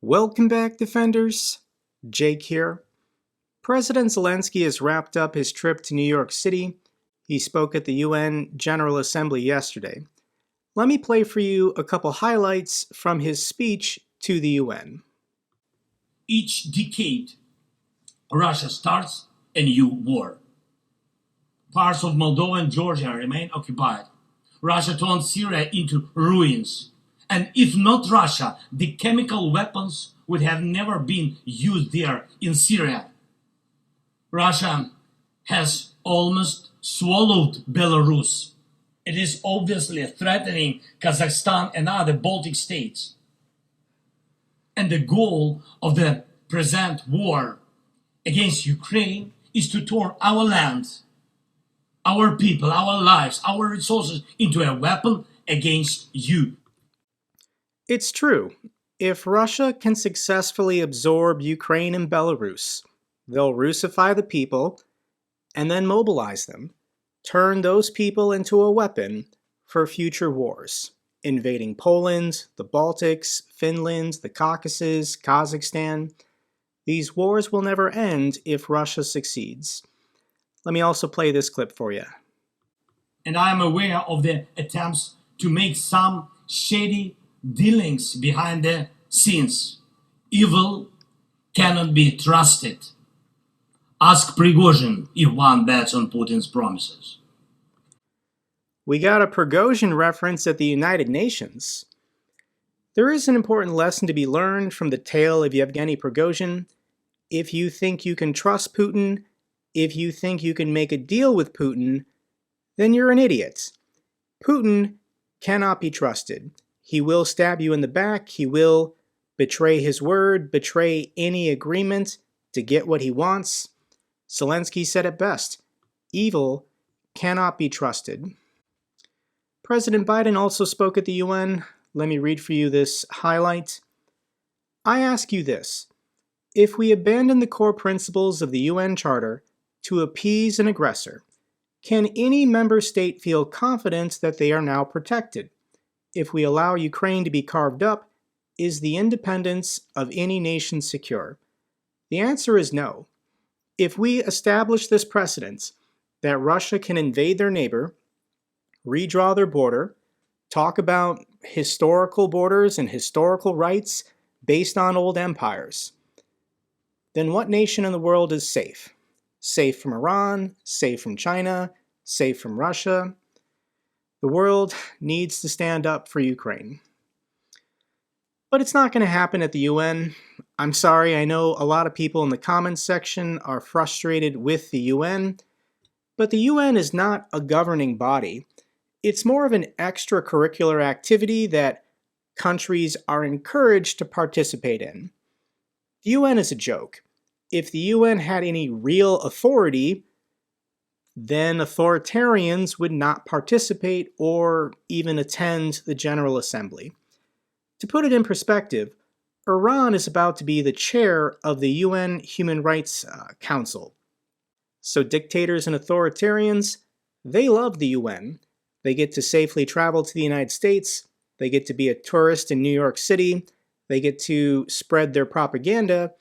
Welcome back, Defenders. Jake here. President Zelensky has wrapped up his trip to New York City. He spoke at the UN General Assembly yesterday. Let me play for you a couple highlights from his speech to the UN. Each decade, Russia starts a new war. Parts of Moldova and Georgia remain occupied. Russia turns Syria into ruins. And if not Russia, the chemical weapons would have never been used there in Syria. Russia has almost swallowed Belarus. It is obviously threatening Kazakhstan and other Baltic states. And the goal of the present war against Ukraine is to turn our land, our people, our lives, our resources into a weapon against you. It's true. If Russia can successfully absorb Ukraine and Belarus, they'll Russify the people and then mobilize them, turn those people into a weapon for future wars, invading Poland, the Baltics, Finland, the Caucasus, Kazakhstan. These wars will never end if Russia succeeds. Let me also play this clip for you. And I am aware of the attempts to make some shady dealings behind the scenes. Evil cannot be trusted. Ask Prigozhin if one bets on Putin's promises. We got a Prigozhin reference at the United Nations. There is an important lesson to be learned from the tale of Yevgeny Prigozhin. If you think you can trust Putin, if you think you can make a deal with Putin, then you're an idiot. Putin cannot be trusted. He will stab you in the back. He will betray his word, betray any agreement to get what he wants. Zelensky said it best. Evil cannot be trusted. President Biden also spoke at the UN. Let me read for you this highlight. I ask you this. If we abandon the core principles of the UN Charter to appease an aggressor, can any member state feel confident that they are now protected? If we allow Ukraine to be carved up, is the independence of any nation secure? The answer is no. If we establish this precedent that Russia can invade their neighbor, redraw their border, talk about historical borders and historical rights based on old empires, then what nation in the world is safe? Safe from Iran, safe from China, safe from Russia? The world needs to stand up for Ukraine. But it's not going to happen at the UN. I'm sorry, I know a lot of people in the comments section are frustrated with the UN, but the UN is not a governing body. It's more of an extracurricular activity that countries are encouraged to participate in. The UN is a joke. If the UN had any real authority, then authoritarians would not participate or even attend the General Assembly. To put it in perspective, Iran is about to be the chair of the UN Human Rights Council. So dictators and authoritarians, they love the UN. They get to safely travel to the United States. They get to be a tourist in New York City. They get to spread their propaganda.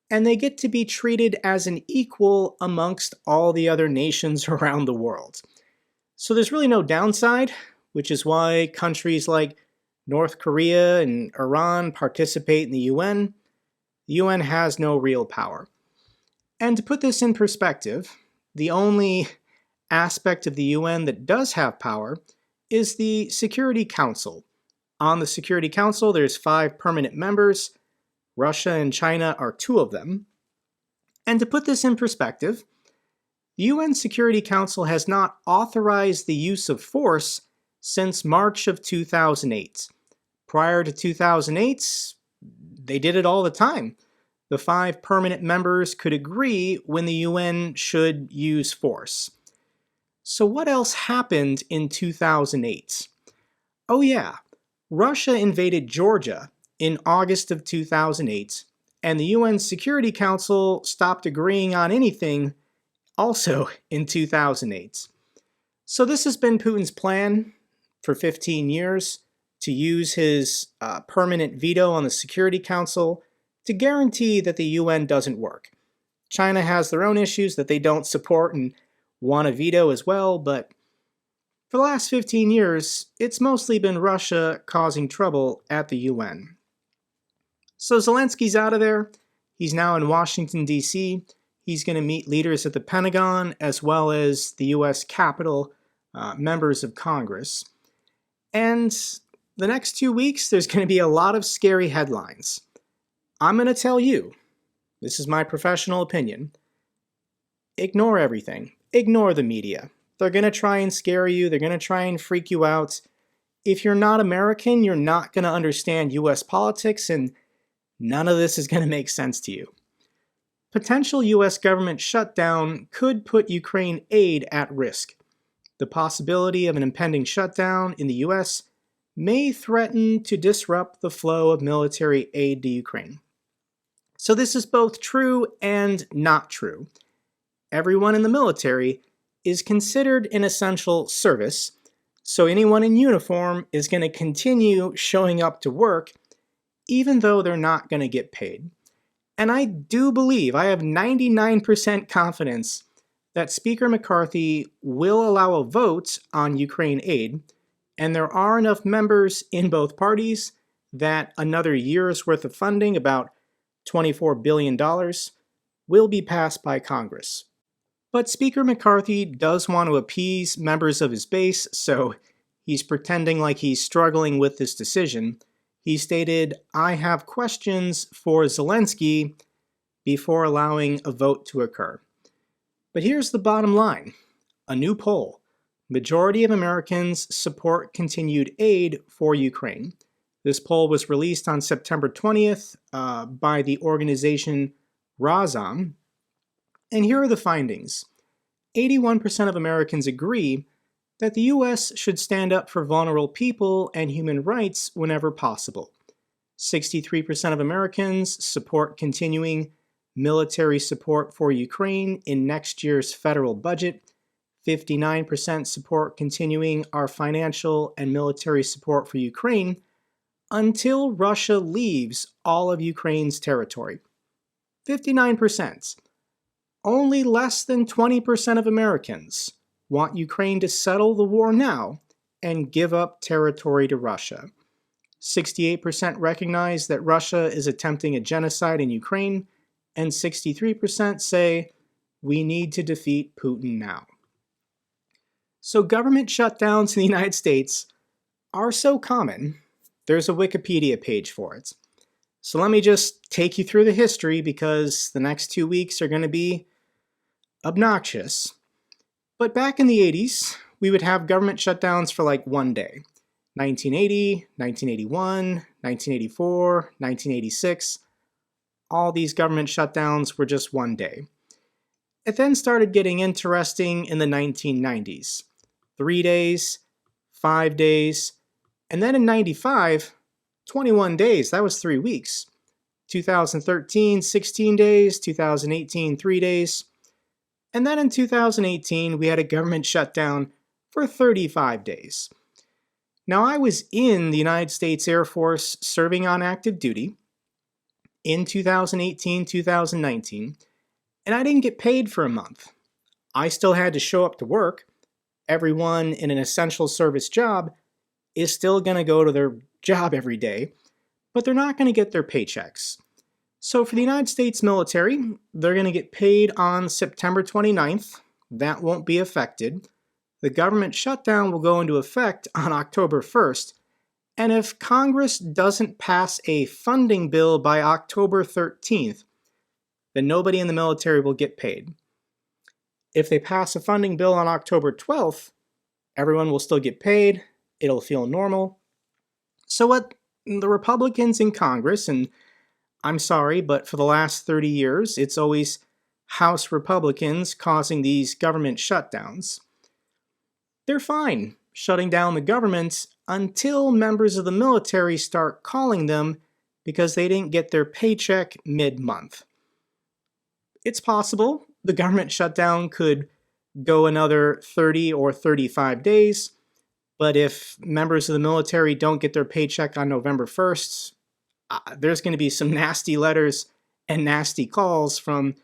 And they get to be treated as an equal amongst all the other nations around the world. So there's really no downside, which is why countries like North Korea and Iran participate in the UN. The UN has no real power. And to put this in perspective, the only aspect of the UN that does have power is the Security Council. On the Security Council, there's 5 permanent members. Russia and China are 2 of them. And to put this in perspective, the UN Security Council has not authorized the use of force since March of 2008. Prior to 2008, they did it all the time. The 5 permanent members could agree when the UN should use force. So what else happened in 2008? Oh yeah, Russia invaded Georgia in August of 2008, and the UN Security Council stopped agreeing on anything also in 2008. So this has been Putin's plan for 15 years, to use his permanent veto on the Security Council to guarantee that the UN doesn't work. China has their own issues that they don't support and want to veto as well, but for the last 15 years, it's mostly been Russia causing trouble at the UN. So Zelensky's out of there. He's now in Washington, D.C. He's going to meet leaders at the Pentagon as well as the U.S. Capitol, members of Congress. And the next 2 weeks, there's going to be a lot of scary headlines. I'm going to tell you, this is my professional opinion, ignore everything. Ignore the media. They're going to try and scare you. They're going to try and freak you out. If you're not American, you're not going to understand U.S. politics, and none of this is going to make sense to you. Potential U.S. government shutdown could put Ukraine aid at risk. The possibility of an impending shutdown in the U.S. may threaten to disrupt the flow of military aid to Ukraine. So this is both true and not true. Everyone in the military is considered an essential service, so anyone in uniform is going to continue showing up to work even though they're not going to get paid. And I do believe, I have 99% confidence that Speaker McCarthy will allow a vote on Ukraine aid, and there are enough members in both parties that another year's worth of funding, about $24 billion, will be passed by Congress. But Speaker McCarthy does want to appease members of his base, so he's pretending like he's struggling with this decision. He stated, "I have questions for Zelensky," before allowing a vote to occur. But here's the bottom line. A new poll. Majority of Americans support continued aid for Ukraine. This poll was released on September 20th by the organization Razom. And here are the findings. 81% of Americans agree that the U.S. should stand up for vulnerable people and human rights whenever possible. 63% of Americans support continuing military support for Ukraine in next year's federal budget. 59% support continuing our financial and military support for Ukraine until Russia leaves all of Ukraine's territory. 59%. Only less than 20% of Americans want Ukraine to settle the war now and give up territory to Russia. 68% recognize that Russia is attempting a genocide in Ukraine, and 63% say we need to defeat Putin now. So government shutdowns in the United States are so common, there's a Wikipedia page for it. So let me just take you through the history because the next 2 weeks are going to be obnoxious. But back in the 80s, we would have government shutdowns for like one day. 1980, 1981, 1984, 1986. All these government shutdowns were just one day. It then started getting interesting in the 1990s. 3 days, 5 days, and then in 95, 21 days. That was 3 weeks. 2013, 16 days. 2018, 3 days. And then in 2018, we had a government shutdown for 35 days. Now, I was in the United States Air Force serving on active duty in 2018, 2019, and I didn't get paid for a month. I still had to show up to work. Everyone in an essential service job is still going to go to their job every day, but they're not going to get their paychecks. So for the United States military, they're going to get paid on September 29th. That won't be affected. The government shutdown will go into effect on October 1st. And if Congress doesn't pass a funding bill by October 13th, then nobody in the military will get paid. If they pass a funding bill on October 12th, everyone will still get paid. It'll feel normal. So what the Republicans in Congress, and I'm sorry, but for the last 30 years, it's always House Republicans causing these government shutdowns. They're fine shutting down the government until members of the military start calling them because they didn't get their paycheck mid-month. It's possible the government shutdown could go another 30 or 35 days, But if members of the military don't get their paycheck on November 1st, there's going to be some nasty letters and nasty calls from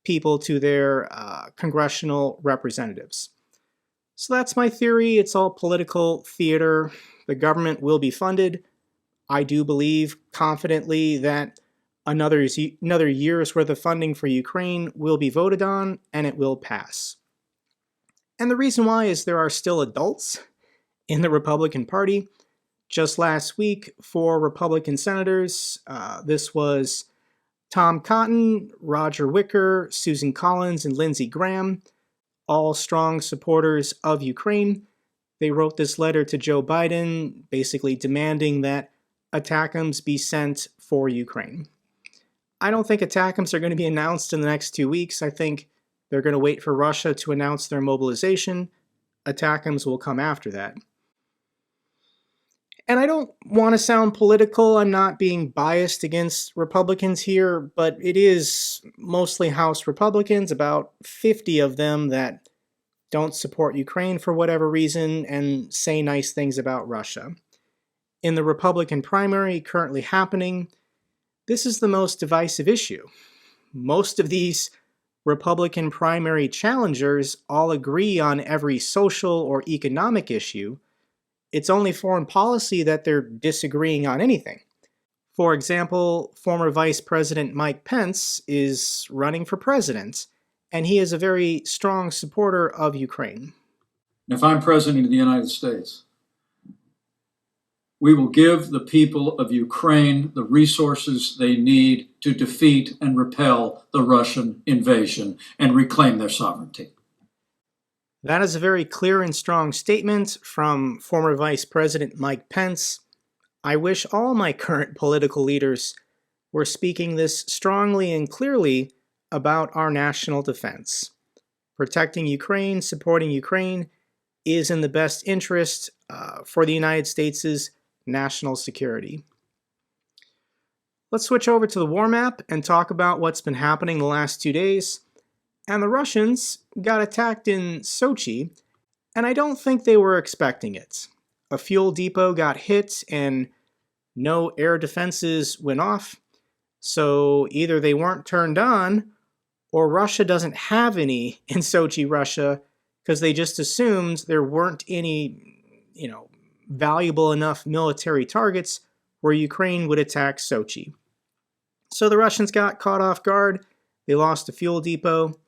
people to their congressional representatives. So that's my theory. It's all political theater. The government will be funded. I do believe confidently that another year's worth of funding for Ukraine will be voted on and it will pass. And the reason why is there are still adults in the Republican Party. Just last week, 4 Republican senators, this was Tom Cotton, Roger Wicker, Susan Collins, and Lindsey Graham, all strong supporters of Ukraine. They wrote this letter to Joe Biden, basically demanding that ATACMS be sent for Ukraine. I don't think ATACMS are going to be announced in the next 2 weeks. I think they're going to wait for Russia to announce their mobilization. ATACMS will come after that. And I don't want to sound political. I'm not being biased against Republicans here, but it is mostly House Republicans, about 50 of them, that don't support Ukraine for whatever reason and say nice things about Russia. In the Republican primary currently happening, this is the most divisive issue. Most of these Republican primary challengers all agree on every social or economic issue. It's only foreign policy that they're disagreeing on anything. For example, former Vice President Mike Pence is running for president, and he is a very strong supporter of Ukraine. If I'm president of the United States, we will give the people of Ukraine the resources they need to defeat and repel the Russian invasion and reclaim their sovereignty. That is a very clear and strong statement from former Vice President Mike Pence. I wish all my current political leaders were speaking this strongly and clearly about our national defense. Protecting Ukraine, supporting Ukraine is in the best interest for the United States' national security. Let's switch over to the war map and talk about what's been happening the last 2 days. And the Russians got attacked in Sochi, and I don't think they were expecting it. A fuel depot got hit and no air defenses went off, so either they weren't turned on or Russia doesn't have any in Sochi, Russia, because they just assumed there weren't any, valuable enough military targets where Ukraine would attack Sochi. So the Russians got caught off guard. They lost a fuel depot.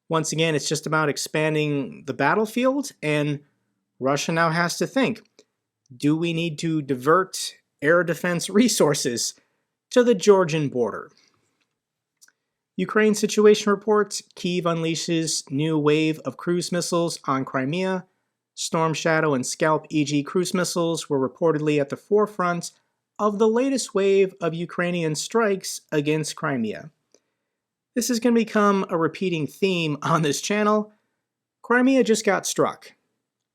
Once again, it's just about expanding the battlefield, and Russia now has to think, do we need to divert air defense resources to the Georgian border? Ukraine situation report: Kyiv unleashes new wave of cruise missiles on Crimea. Storm Shadow and Scalp EG cruise missiles were reportedly at the forefront of the latest wave of Ukrainian strikes against Crimea. This is going to become a repeating theme on this channel. Crimea just got struck.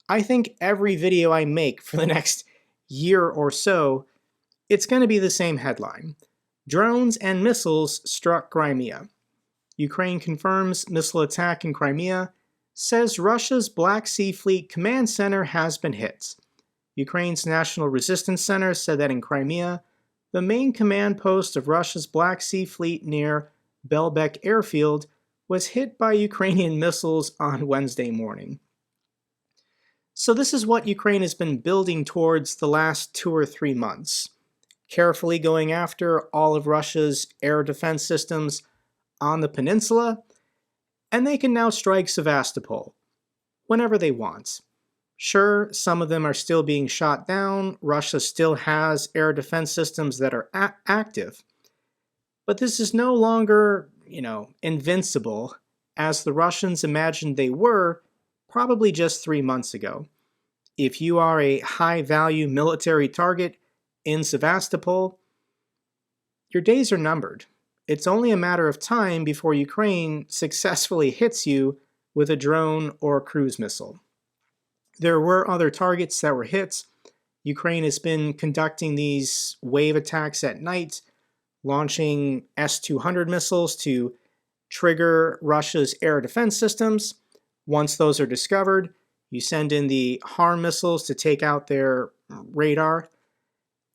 I think every video I make for the next year or so, it's going to be the same headline. Drones and missiles struck Crimea. Ukraine confirms missile attack in Crimea, says Russia's Black Sea Fleet Command Center has been hit. Ukraine's National Resistance Center said that in Crimea, the main command post of Russia's Black Sea Fleet near Belbek airfield was hit by Ukrainian missiles on Wednesday morning. So this is what Ukraine has been building towards the last 2 or 3 months, carefully going after all of Russia's air defense systems on the peninsula, and they can now strike Sevastopol whenever they want. Sure, some of them are still being shot down. Russia still has air defense systems that are active. But this is no longer, invincible, as the Russians imagined they were probably just 3 months ago. If you are a high-value military target in Sevastopol, your days are numbered. It's only a matter of time before Ukraine successfully hits you with a drone or cruise missile. There were other targets that were hit. Ukraine has been conducting these wave attacks at night, launching S-200 missiles to trigger Russia's air defense systems. Once those are discovered, You send in the harm missiles to take out their radar,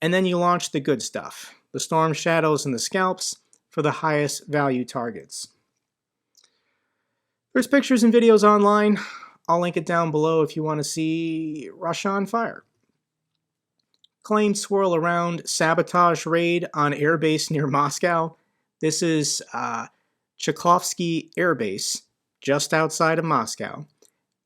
and then you launch the good stuff, the storm shadows and the scalps, for the highest value targets. There's pictures and videos online. I'll link it down below if you want to see Russia on fire. Claims swirl around sabotage raid on airbase near Moscow. This is Chekhovsky Air Base, just outside of Moscow.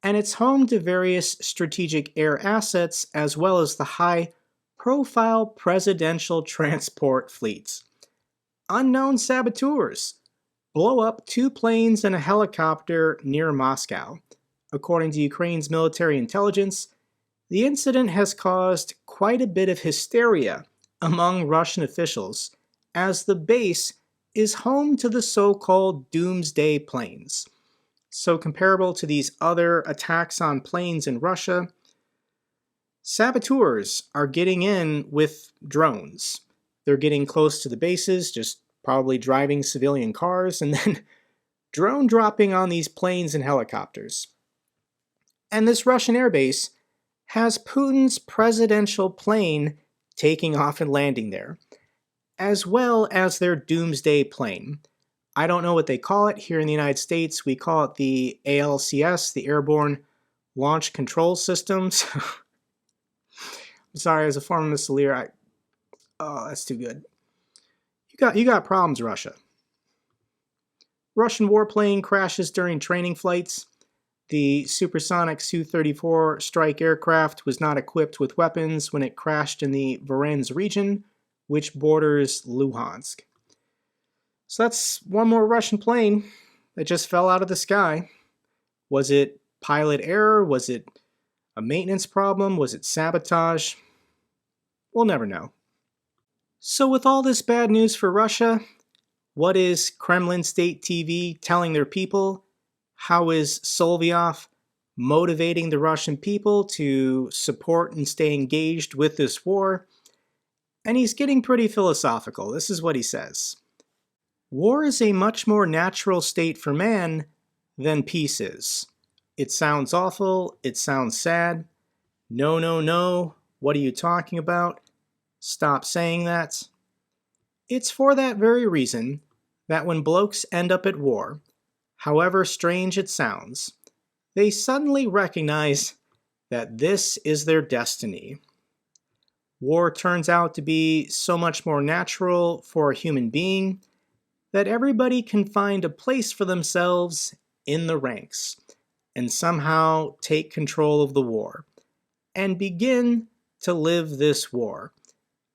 And it's home to various strategic air assets as well as the high-profile presidential transport fleets. Unknown saboteurs blow up 2 planes and a helicopter near Moscow. According to Ukraine's military intelligence, the incident has caused quite a bit of hysteria among Russian officials, as the base is home to the so-called doomsday planes. So comparable to these other attacks on planes in Russia, saboteurs are getting in with drones. They're getting close to the bases, just probably driving civilian cars, and then drone dropping on these planes and helicopters. And this Russian airbase has Putin's presidential plane taking off and landing there, as well as their doomsday plane. I don't know what they call it. Here in the United States, we call it the ALCS, the Airborne Launch Control Systems. I'm sorry, as a former missileer, oh, that's too good. You got problems, Russia. Russian warplane crashes during training flights. The supersonic Su-34 strike aircraft was not equipped with weapons when it crashed in the Voronezh region, which borders Luhansk. So that's one more Russian plane that just fell out of the sky. Was it pilot error? Was it a maintenance problem? Was it sabotage? We'll never know. So with all this bad news for Russia, what is Kremlin Stat TV telling their people? How is Solovyov motivating the Russian people to support and stay engaged with this war? And he's getting pretty philosophical. This is what he says. War is a much more natural state for man than peace is. It sounds awful. It sounds sad. No, no, no. What are you talking about? Stop saying that. It's for that very reason that when blokes end up at war, however strange it sounds, they suddenly recognize that this is their destiny. War turns out to be so much more natural for a human being that everybody can find a place for themselves in the ranks and somehow take control of the war and begin to live this war.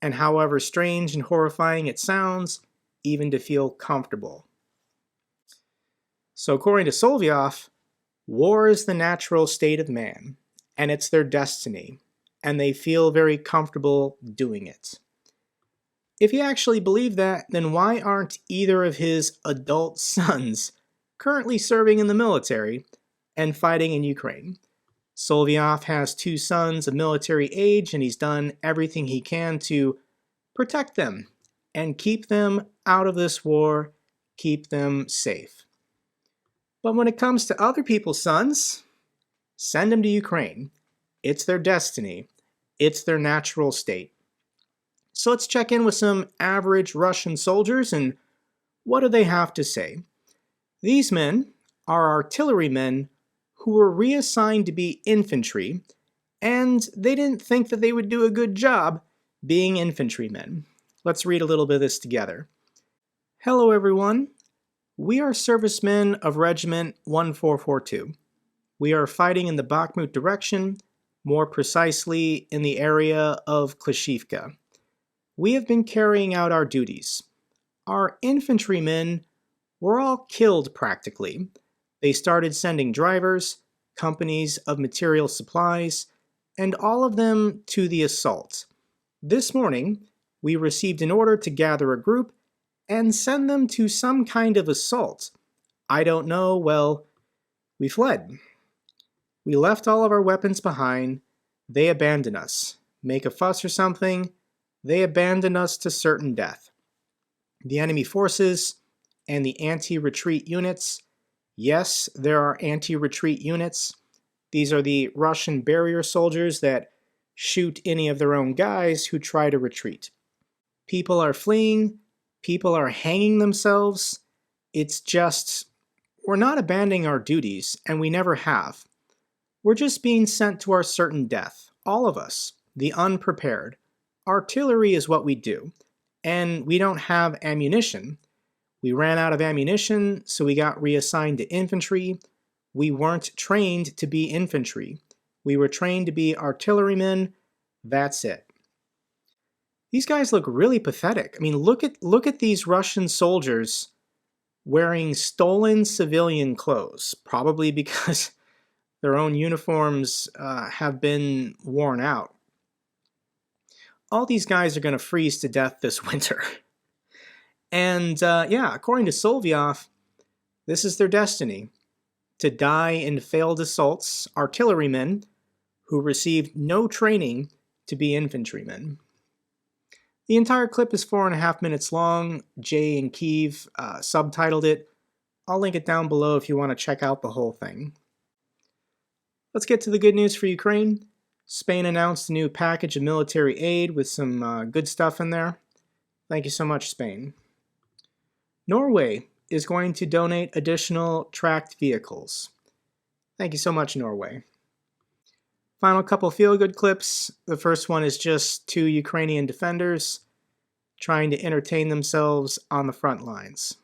And however strange and horrifying it sounds, even to feel comfortable. So according to Solovyov, war is the natural state of man, and it's their destiny, and they feel very comfortable doing it. If you actually believe that, then why aren't either of his adult sons currently serving in the military and fighting in Ukraine? Solovyov has 2 sons of military age, and he's done everything he can to protect them and keep them out of this war, keep them safe. But when it comes to other people's sons, send them to Ukraine. It's their destiny. It's their natural state. So let's check in with some average Russian soldiers and what do they have to say? These men are artillerymen who were reassigned to be infantry, and they didn't think that they would do a good job being infantrymen. Let's read a little bit of this together. Hello everyone. We are servicemen of Regiment 1442. We are fighting in the Bakhmut direction, more precisely in the area of Klishivka. We have been carrying out our duties. Our infantrymen were all killed practically. They started sending drivers, companies of material supplies, and all of them to the assault. This morning, we received an order to gather a group and send them to some kind of assault. I don't know, well, we fled. We left all of our weapons behind. They abandoned us. Make a fuss or something, they abandoned us to certain death. The enemy forces and the anti-retreat units, yes, there are anti-retreat units, These are the Russian barrier soldiers that shoot any of their own guys who try to retreat. People are fleeing, people are hanging themselves. It's just, we're not abandoning our duties, and we never have. We're just being sent to our certain death, all of us, the unprepared. Artillery is what we do, and we don't have ammunition. We ran out of ammunition, so we got reassigned to infantry. We weren't trained to be infantry. We were trained to be artillerymen. That's it. These guys look really pathetic. I mean, look at these Russian soldiers wearing stolen civilian clothes, probably because their own uniforms have been worn out. All these guys are going to freeze to death this winter. And yeah, according to Solovyov, this is their destiny. To die in failed assaults, artillerymen who received no training to be infantrymen. The entire clip is 4.5 minutes long. Jay and Kiev subtitled it. I'll link it down below if you want to check out the whole thing. Let's get to the good news for Ukraine. Spain announced a new package of military aid with some good stuff in there. Thank you so much, Spain. Norway is going to donate additional tracked vehicles. Thank you so much, Norway. Final couple feel-good clips. The first one is just 2 Ukrainian defenders trying to entertain themselves on the front lines.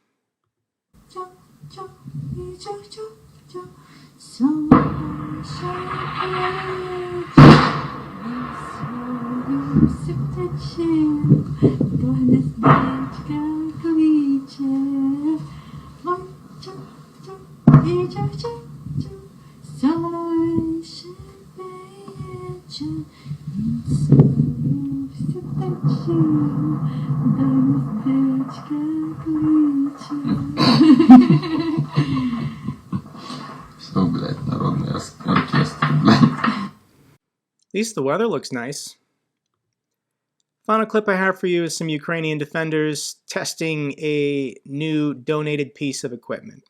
At least the weather looks nice. Final clip I have for you is some Ukrainian defenders testing a new donated piece of equipment.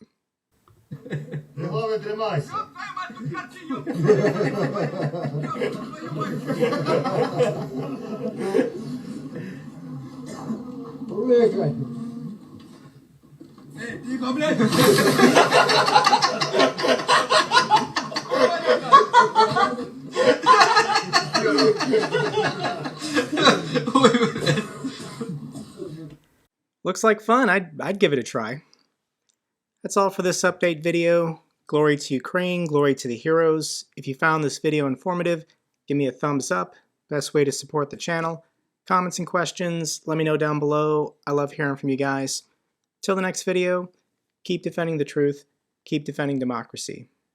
Looks like fun. I'd give it a try. That's all for this update video. Glory to Ukraine, glory to the heroes. If you found this video informative, give me a thumbs up. Best way to support the channel. Comments and questions, let me know down below. I love hearing from you guys. Till the next video, keep defending the truth, keep defending democracy.